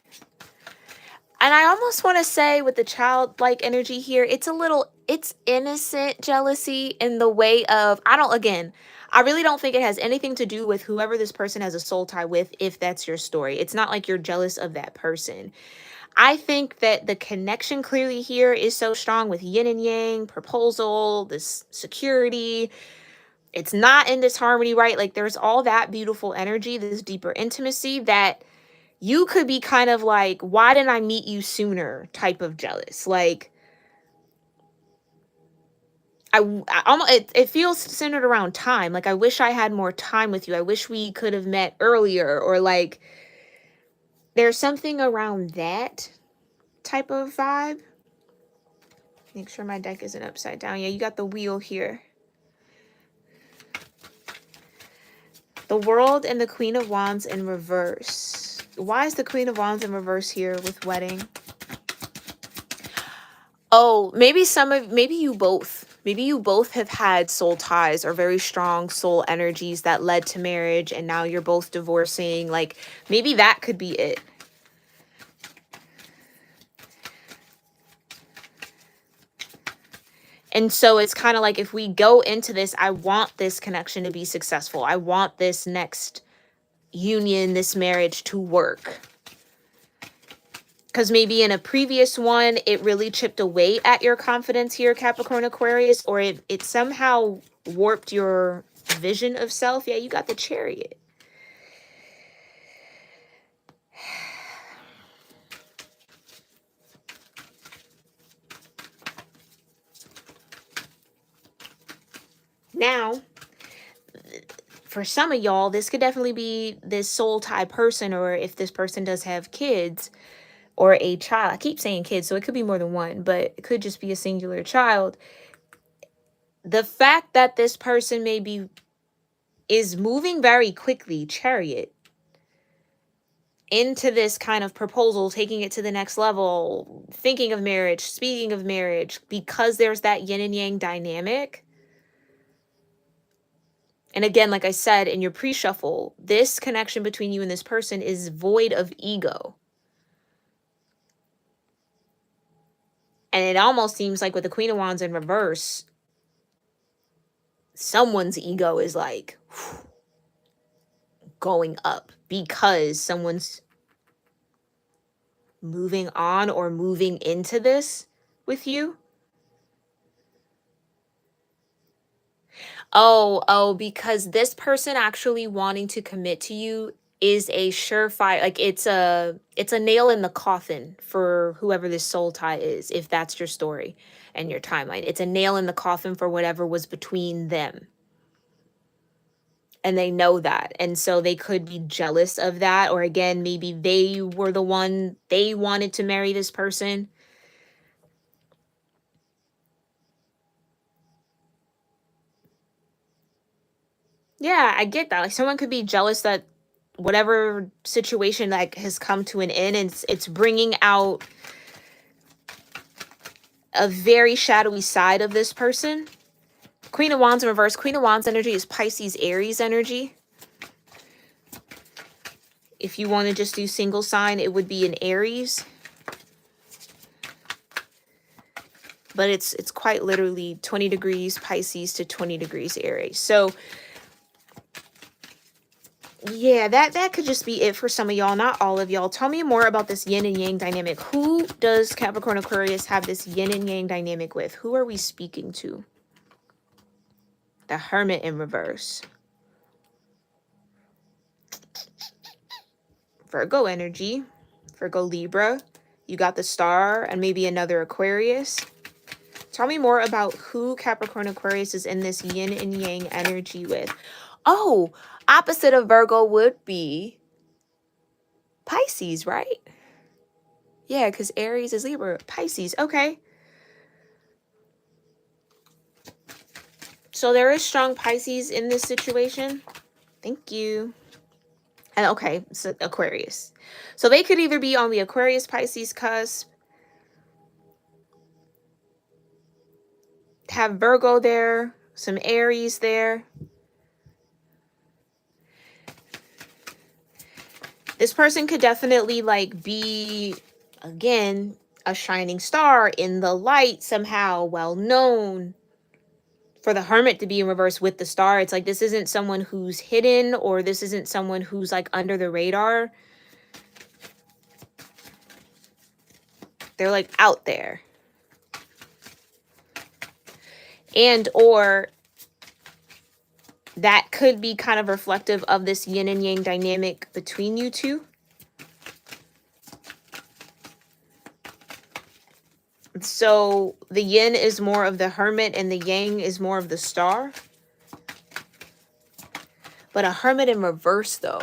And I almost want to say with the childlike energy here, it's innocent jealousy in the way of, I really don't think it has anything to do with whoever this person has a soul tie with, if that's your story. It's not like you're jealous of that person. I think that the connection clearly here is so strong with yin and yang, proposal, this security. It's not in disharmony, right? Like there's all that beautiful energy, this deeper intimacy that you could be kind of like, why didn't I meet you sooner type of jealous. Like, it feels centered around time. Like, I wish I had more time with you. I wish we could have met earlier, or like, there's something around that type of vibe. Make sure my deck isn't upside down. Yeah, you got the wheel here. The World and the Queen of Wands in reverse. Why is the Queen of Wands in reverse here with wedding? Oh, maybe you both. Maybe you both have had soul ties or very strong soul energies that led to marriage, and now you're both divorcing. Like, maybe that could be it. And so it's kind of like, if we go into this, I want this connection to be successful. I want this next union, this marriage to work. Because maybe in a previous one, it really chipped away at your confidence here, Capricorn Aquarius, or it somehow warped your vision of self. Yeah, you got the Chariot. Now, for some of y'all, this could definitely be this soul tie person, or if this person does have kids or a child. I keep saying kids, so it could be more than one, but it could just be a singular child. The fact that this person is moving very quickly, Chariot, into this kind of proposal, taking it to the next level, thinking of marriage, speaking of marriage, because there's that yin and yang dynamic. And again, like I said in your pre-shuffle, this connection between you and this person is void of ego. And it almost seems like with the Queen of Wands in reverse, someone's ego is like going up because someone's moving on or moving into this with you. Oh, because this person actually wanting to commit to you is a surefire, like it's a nail in the coffin for whoever this soul tie is, if that's your story and your timeline. It's a nail in the coffin for whatever was between them. And they know that. And so they could be jealous of that. Or again, maybe they were the one, they wanted to marry this person. Yeah, I get that. Like, someone could be jealous that whatever situation like has come to an end, and it's bringing out a very shadowy side of this person. Queen of Wands in reverse. Queen of Wands energy is Pisces, Aries energy. If you want to just do single sign, it would be an Aries. But it's quite literally 20 degrees Pisces to 20 degrees Aries. So yeah, that could just be it for some of y'all, not all of y'all. Tell me more about this yin and yang dynamic. Who does Capricorn Aquarius have this yin and yang dynamic with? Who are we speaking to? The Hermit in reverse. Virgo energy. Virgo Libra. You got the Star and maybe another Aquarius. Tell me more about who Capricorn Aquarius is in this yin and yang energy with. Oh, opposite of Virgo would be Pisces, right? Yeah, because Aries is Libra. Pisces, okay. So there is strong Pisces in this situation. Thank you. And okay, so Aquarius. So they could either be on the Aquarius Pisces cusp, have Virgo there, some Aries there. This person could definitely like be, again, a shining star in the light somehow, well known. For the Hermit to be in reverse with the star, it's like this isn't someone who's hidden, or this isn't someone who's like under the radar. They're like out there. And or that could be kind of reflective of this yin and yang dynamic between you two. So the yin is more of the Hermit and the yang is more of the star. But a Hermit in reverse though.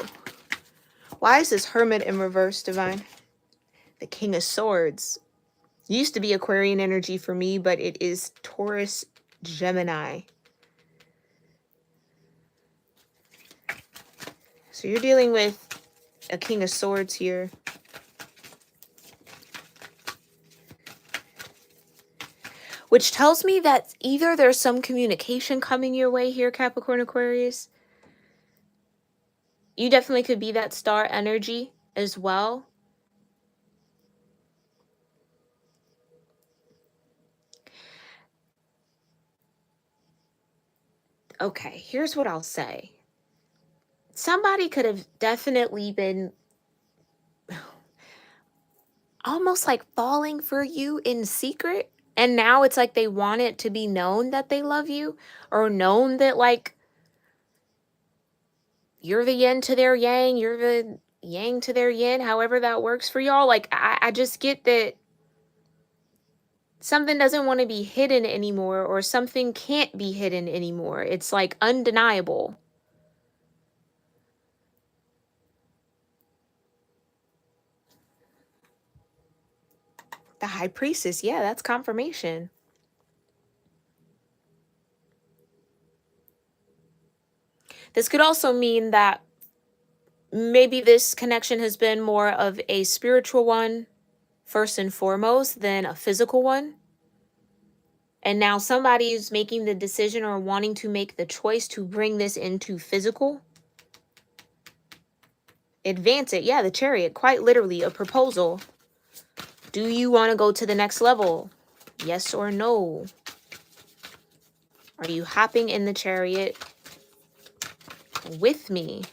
Why is this Hermit in reverse, Divine? The King of Swords. Used to be Aquarian energy for me, but it is Taurus Gemini. So you're dealing with a King of Swords here. Which tells me that either there's some communication coming your way here, Capricorn Aquarius. You definitely could be that star energy as well. Okay, here's what I'll say. Somebody could have definitely been almost like falling for you in secret. And now it's like they want it to be known that they love you, or known that like you're the yin to their yang, you're the yang to their yin, however that works for y'all. Like I just get that something doesn't want to be hidden anymore, or something can't be hidden anymore. It's like undeniable. The High Priestess, yeah, that's confirmation. This could also mean that maybe this connection has been more of a spiritual one, first and foremost, than a physical one. And now somebody's making the decision or wanting to make the choice to bring this into physical. Advance it. Yeah, the Chariot, quite literally a proposal. Do you want to go to the next level? Yes or no? Are you hopping in the Chariot with me?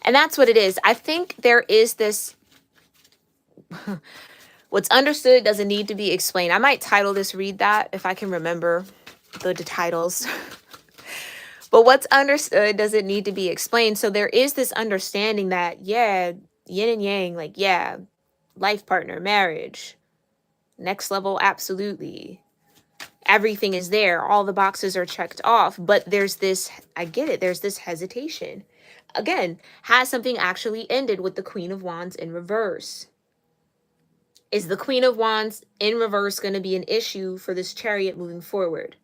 And that's what it is. I think there is this, what's understood doesn't need to be explained. I might title this Read That if I can remember the titles. But what's understood doesn't need to be explained. So there is this understanding that, yeah, yin and yang, like, yeah, life partner, marriage, next level, absolutely. Everything is there. All the boxes are checked off. But there's this, I get it, there's this hesitation. Again, has something actually ended with the Queen of Wands in reverse? Is the Queen of Wands in reverse going to be an issue for this Chariot moving forward?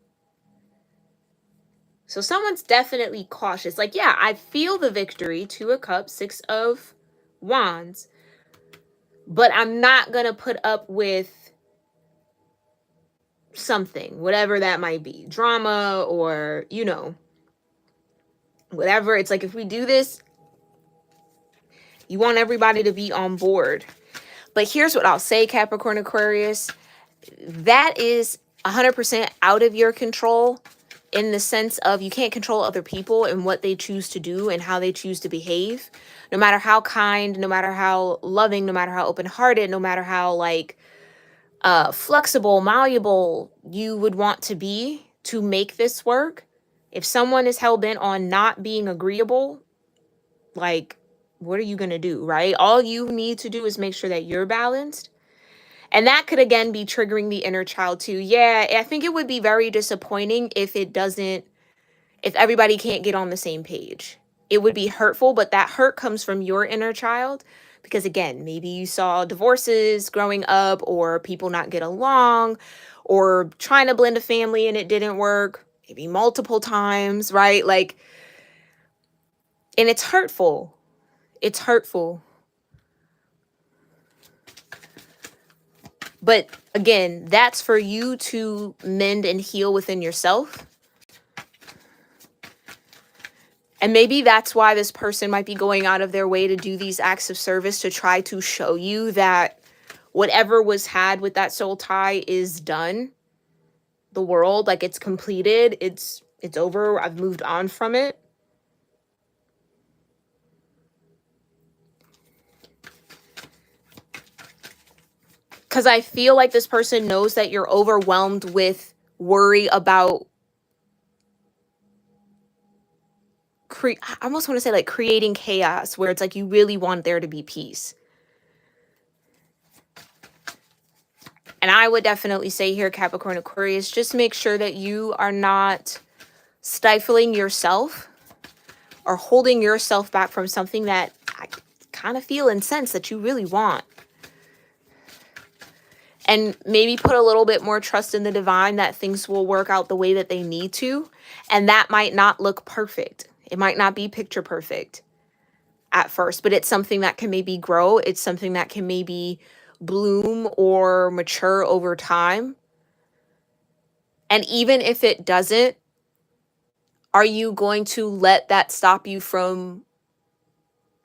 So someone's definitely cautious. Like, yeah, I feel the victory, 2 of Cups, 6 of Wands, but I'm not going to put up with something, whatever that might be, drama or, you know, whatever. It's like, if we do this, you want everybody to be on board. But here's what I'll say, Capricorn Aquarius, that is 100% out of your control, in the sense of you can't control other people and what they choose to do and how they choose to behave. No matter how kind, no matter how loving, no matter how open-hearted, no matter how like flexible, malleable you would want to be to make this work. If someone is hell-bent on not being agreeable, like, what are you going to do, right? All you need to do is make sure that you're balanced. And that could, again, be triggering the inner child too. Yeah, I think it would be very disappointing if if everybody can't get on the same page. It would be hurtful, but that hurt comes from your inner child. Because again, maybe you saw divorces growing up, or people not get along, or trying to blend a family and it didn't work, maybe multiple times, right? Like, And it's hurtful. It's hurtful. But again, that's for you to mend and heal within yourself. And maybe that's why this person might be going out of their way to do these acts of service, to try to show you that whatever was had with that soul tie is done. The world, like, it's completed. It's over. I've moved on from it. Because I feel like this person knows that you're overwhelmed with worry about I almost want to say like creating chaos, where it's like you really want there to be peace. And I would definitely say here, Capricorn Aquarius, just make sure that you are not stifling yourself or holding yourself back from something that I kind of feel and sense that you really want. And maybe put a little bit more trust in the divine that things will work out the way that they need to. And that might not look perfect. It might not be picture perfect at first, but it's something that can maybe grow. It's something that can maybe bloom or mature over time. And even if it doesn't, are you going to let that stop you from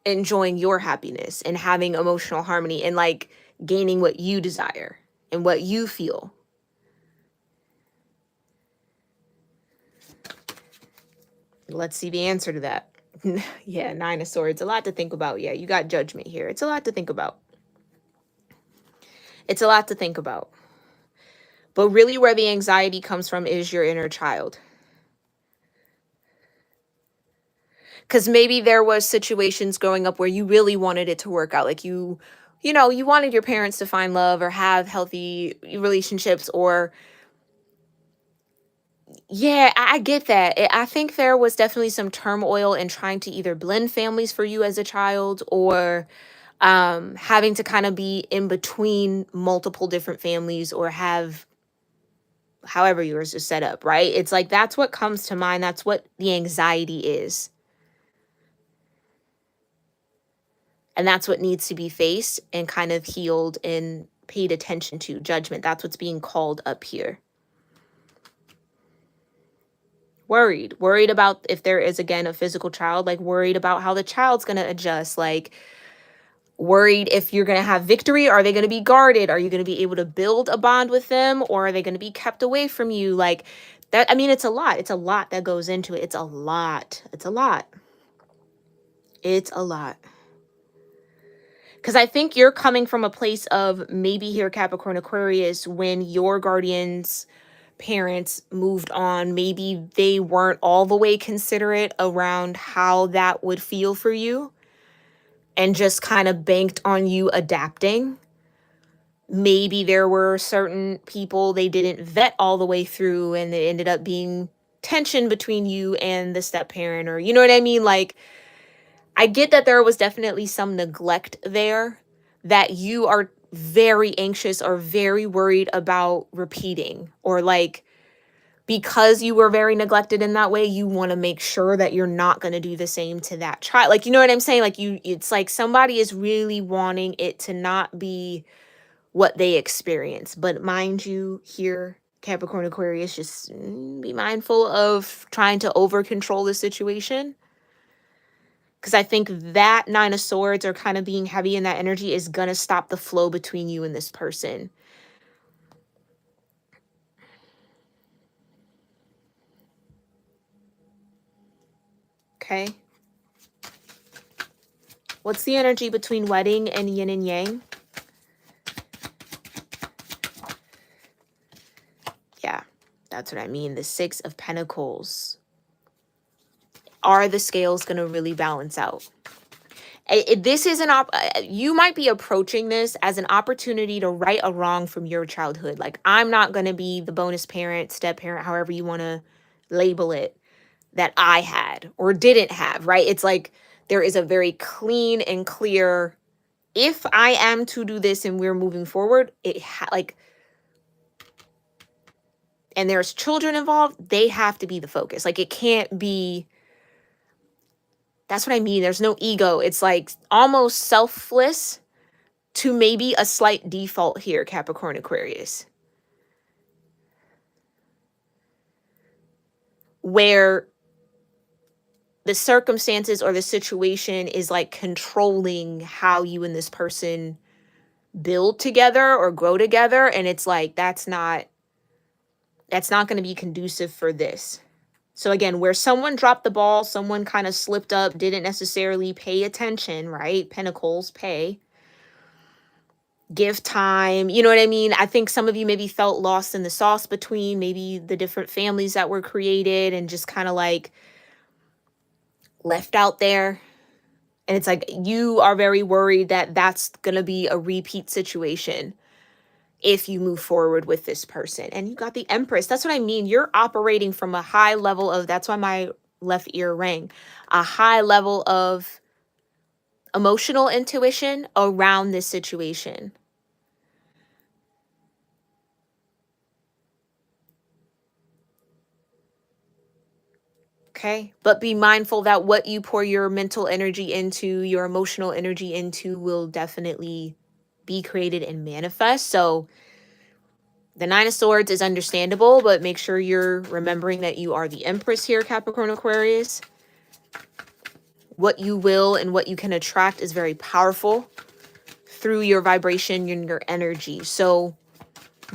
enjoying your happiness and having emotional harmony and like gaining what you desire and what you feel? Let's see the answer to that. Yeah, 9 of Swords. A lot to think about. Yeah, you got Judgment here. It's a lot to think about. It's a lot to think about. But really where the anxiety comes from is your inner child. Because maybe there was situations growing up where you really wanted it to work out. Like you wanted your parents to find love or have healthy relationships, or yeah, I get that. I think there was definitely some turmoil in trying to either blend families for you as a child, or having to kind of be in between multiple different families, or have however yours is set up, right? It's like that's what comes to mind. That's what the anxiety is. And that's what needs to be faced and kind of healed and paid attention to. Judgment. That's what's being called up here. Worried about if there is, again, a physical child, like worried about how the child's going to adjust, like worried if you're going to have victory. Are they going to be guarded? Are you going to be able to build a bond with them, or are they going to be kept away from you? Like that. I mean, it's a lot. It's a lot that goes into it. It's a lot. It's a lot. It's a lot. Because I think you're coming from a place of maybe here, Capricorn Aquarius, when your guardian's parents moved on, maybe they weren't all the way considerate around how that would feel for you and just kind of banked on you adapting. Maybe there were certain people they didn't vet all the way through, and it ended up being tension between you and the step parent, or you know what I mean? Like, I get that there was definitely some neglect there that you are very anxious or very worried about repeating, or like because you were very neglected in that way, you want to make sure that you're not going to do the same to that child. Like, you know what I'm saying? Like it's like somebody is really wanting it to not be what they experience. But mind you, here, Capricorn Aquarius, just be mindful of trying to over control the situation. Because I think that 9 of Swords, or kind of being heavy in that energy, is going to stop the flow between you and this person. Okay. What's the energy between wedding and yin and yang? Yeah, that's what I mean. The 6 of Pentacles. Are the scales going to really balance out? This is you might be approaching this as an opportunity to right a wrong from your childhood. Like, I'm not going to be the bonus parent, step parent, however you want to label it, that I had or didn't have, right? It's like there is a very clean and clear, if I am to do this and we're moving forward, and there's children involved, they have to be the focus. Like, it can't be That's what I mean. There's no ego. It's like almost selfless to maybe a slight default here, Capricorn Aquarius, where the circumstances or the situation is like controlling how you and this person build together or grow together. And it's like, that's not going to be conducive for this. So again, where someone dropped the ball, someone kind of slipped up, didn't necessarily pay attention, right? Pentacles, pay, give time. You know what I mean? I think some of you maybe felt lost in the sauce between maybe the different families that were created and just kind of like left out there. And it's like you are very worried that that's going to be a repeat situation if you move forward with this person. And you got the Empress. That's what I mean. You're operating from a high level of, that's why my left ear rang, a high level of emotional intuition around this situation. Okay. But be mindful that what you pour your mental energy into, your emotional energy into, will definitely be created and manifest. So the Nine of Swords is understandable, but make sure you're remembering that you are the Empress here, Capricorn Aquarius. What you will and what you can attract is very powerful through your vibration and your energy. So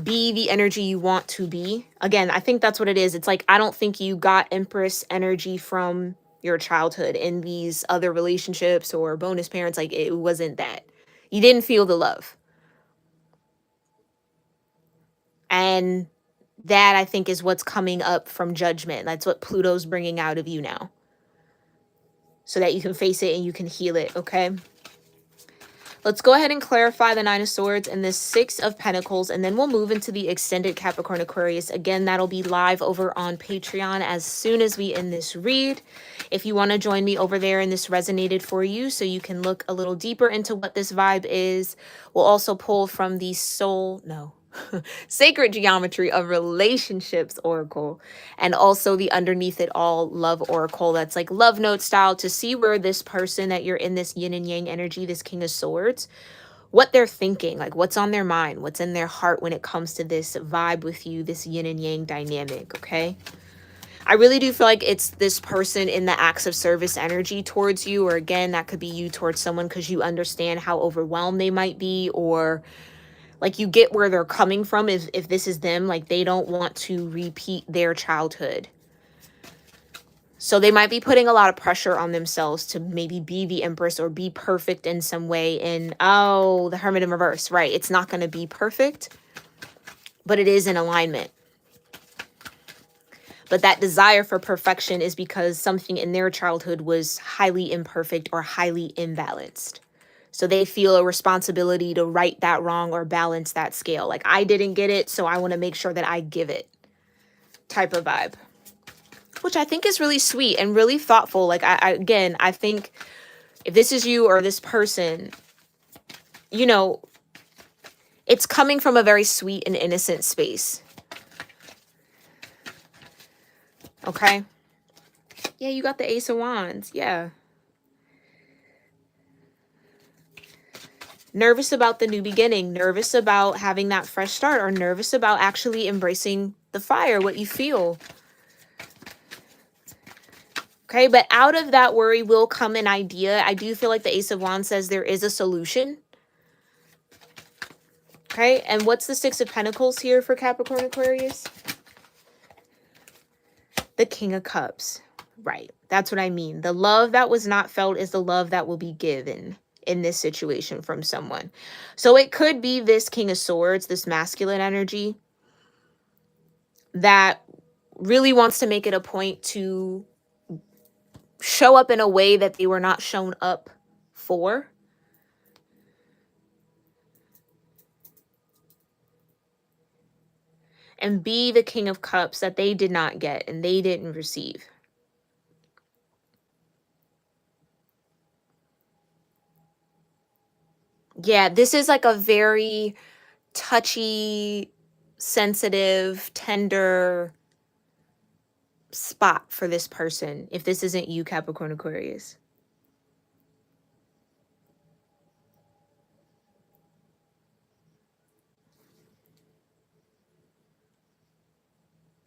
be the energy you want to be. Again, I think that's what it is. It's like, I don't think you got Empress energy from your childhood in these other relationships or bonus parents. Like, it wasn't that. You didn't feel the love. And that, I think, is what's coming up from Judgment. That's what Pluto's bringing out of you now, so that you can face it and you can heal it, okay? Let's go ahead and clarify the Nine of Swords and the Six of Pentacles, and then we'll move into the extended Capricorn Aquarius. Again, that'll be live over on Patreon as soon as we end this read. If you want to join me over there and this resonated for you, so you can look a little deeper into what this vibe is, we'll also pull from the Sacred Geometry of Relationships Oracle, and also the Underneath It All Love Oracle. That's like love note style, to see where this person that you're in this yin and yang energy, this King of Swords, what they're thinking, like what's on their mind, what's in their heart when it comes to this vibe with you, this yin and yang dynamic, okay? I really do feel like it's this person in the acts of service energy towards you, or again, that could be you towards someone because you understand how overwhelmed they might be, or like you get where they're coming from if this is them. Like, they don't want to repeat their childhood. So they might be putting a lot of pressure on themselves to maybe be the Empress or be perfect in some way. And oh, the Hermit in reverse, right? It's not going to be perfect, but it is in alignment. But that desire for perfection is because something in their childhood was highly imperfect or highly imbalanced. So they feel a responsibility to right that wrong or balance that scale. Like, I didn't get it, so I want to make sure that I give it, type of vibe. Which I think is really sweet and really thoughtful. Like, I think if this is you or this person, you know, it's coming from a very sweet and innocent space. Okay? Yeah, you got the Ace of Wands. Yeah. Nervous about the new beginning, nervous about having that fresh start, or nervous about actually embracing the fire, what you feel. Okay, but out of that worry will come an idea. I do feel like the Ace of Wands says there is a solution. Okay, and what's the Six of Pentacles here for Capricorn Aquarius? The King of Cups. Right, that's what I mean. The love that was not felt is the love that will be given in this situation from someone. So it could be this King of Swords, this masculine energy, that really wants to make it a point to show up in a way that they were not shown up for. And be the King of Cups that they did not get and they didn't receive. Yeah, this is like a very touchy, sensitive, tender spot for this person if this isn't you, Capricorn Aquarius.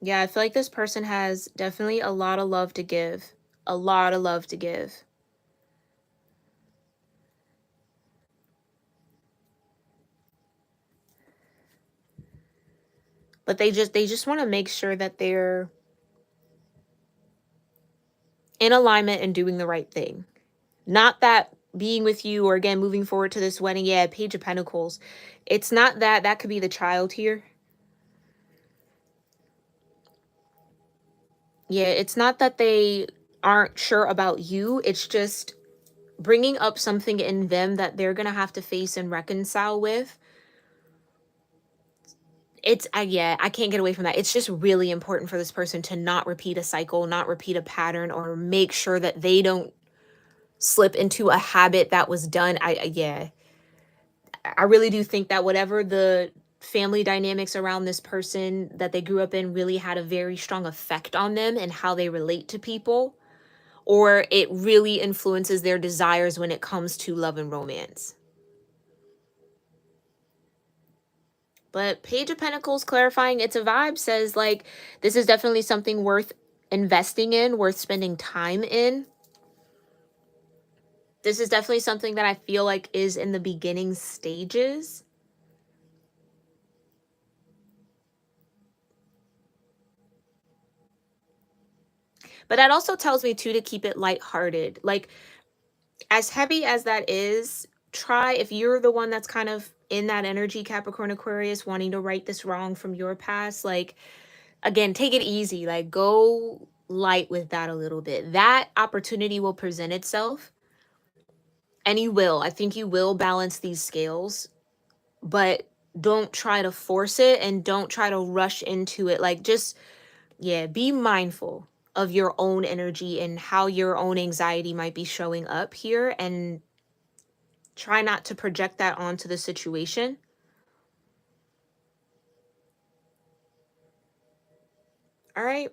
Yeah, I feel like this person has definitely a lot of love to give. A lot of love to give. But they just want to make sure that they're in alignment and doing the right thing. Not that being with you or again moving forward to this wedding, yeah, Page of Pentacles. It's not that. That could be the child here. Yeah, it's not that they aren't sure about you. It's just bringing up something in them that they're going to have to face and reconcile with. It's yeah, I can't get away from that. It's just really important for this person to not repeat a cycle, not repeat a pattern, or make sure that they don't slip into a habit that was done. Yeah, I really do think that whatever the family dynamics around this person that they grew up in really had a very strong effect on them and how they relate to people, or it really influences their desires when it comes to love and romance. But Page of Pentacles clarifying it's a vibe says like this is definitely something worth investing in, worth spending time in. This is definitely something that I feel like is in the beginning stages. But that also tells me too to keep it lighthearted. Like as heavy as that is, try if you're the one that's kind of in that energy, Capricorn Aquarius, wanting to right this wrong from your past, like again, take it easy. Like go light with that a little bit. That opportunity will present itself. And you will. I think you will balance these scales, but don't try to force it and don't try to rush into it. Like just yeah, be mindful of your own energy and how your own anxiety might be showing up here and try not to project that onto the situation. All right.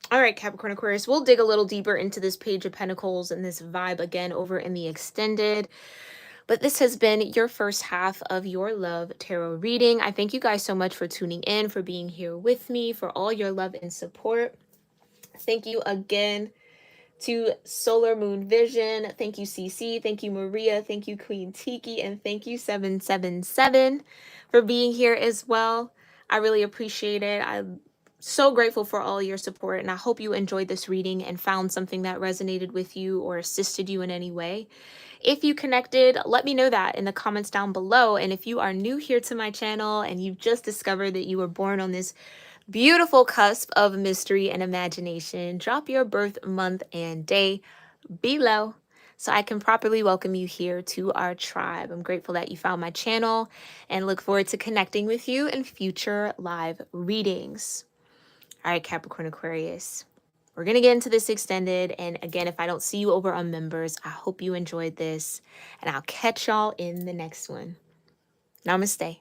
All right, Capricorn Aquarius, we'll dig a little deeper into this Page of Pentacles and this vibe again over in the extended. But this has been your first half of your love tarot reading. I thank you guys so much for tuning in, for being here with me, for all your love and support. Thank you again to Solar Moon Vision. Thank you, CC. Thank you, Maria. Thank you, Queen Tiki. And thank you, 777, for being here as well. I really appreciate it. I'm so grateful for all your support. And I hope you enjoyed this reading and found something that resonated with you or assisted you in any way. If you connected, let me know that in the comments down below. And if you are new here to my channel and you've just discovered that you were born on this beautiful cusp of mystery and imagination, drop your birth month and day below so I can properly welcome you here to our tribe. I'm grateful that you found my channel and look forward to connecting with you in future live readings. All right, Capricorn Aquarius. We're going to get into this extended. And again, if I don't see you over on members, I hope you enjoyed this. And I'll catch y'all in the next one. Namaste.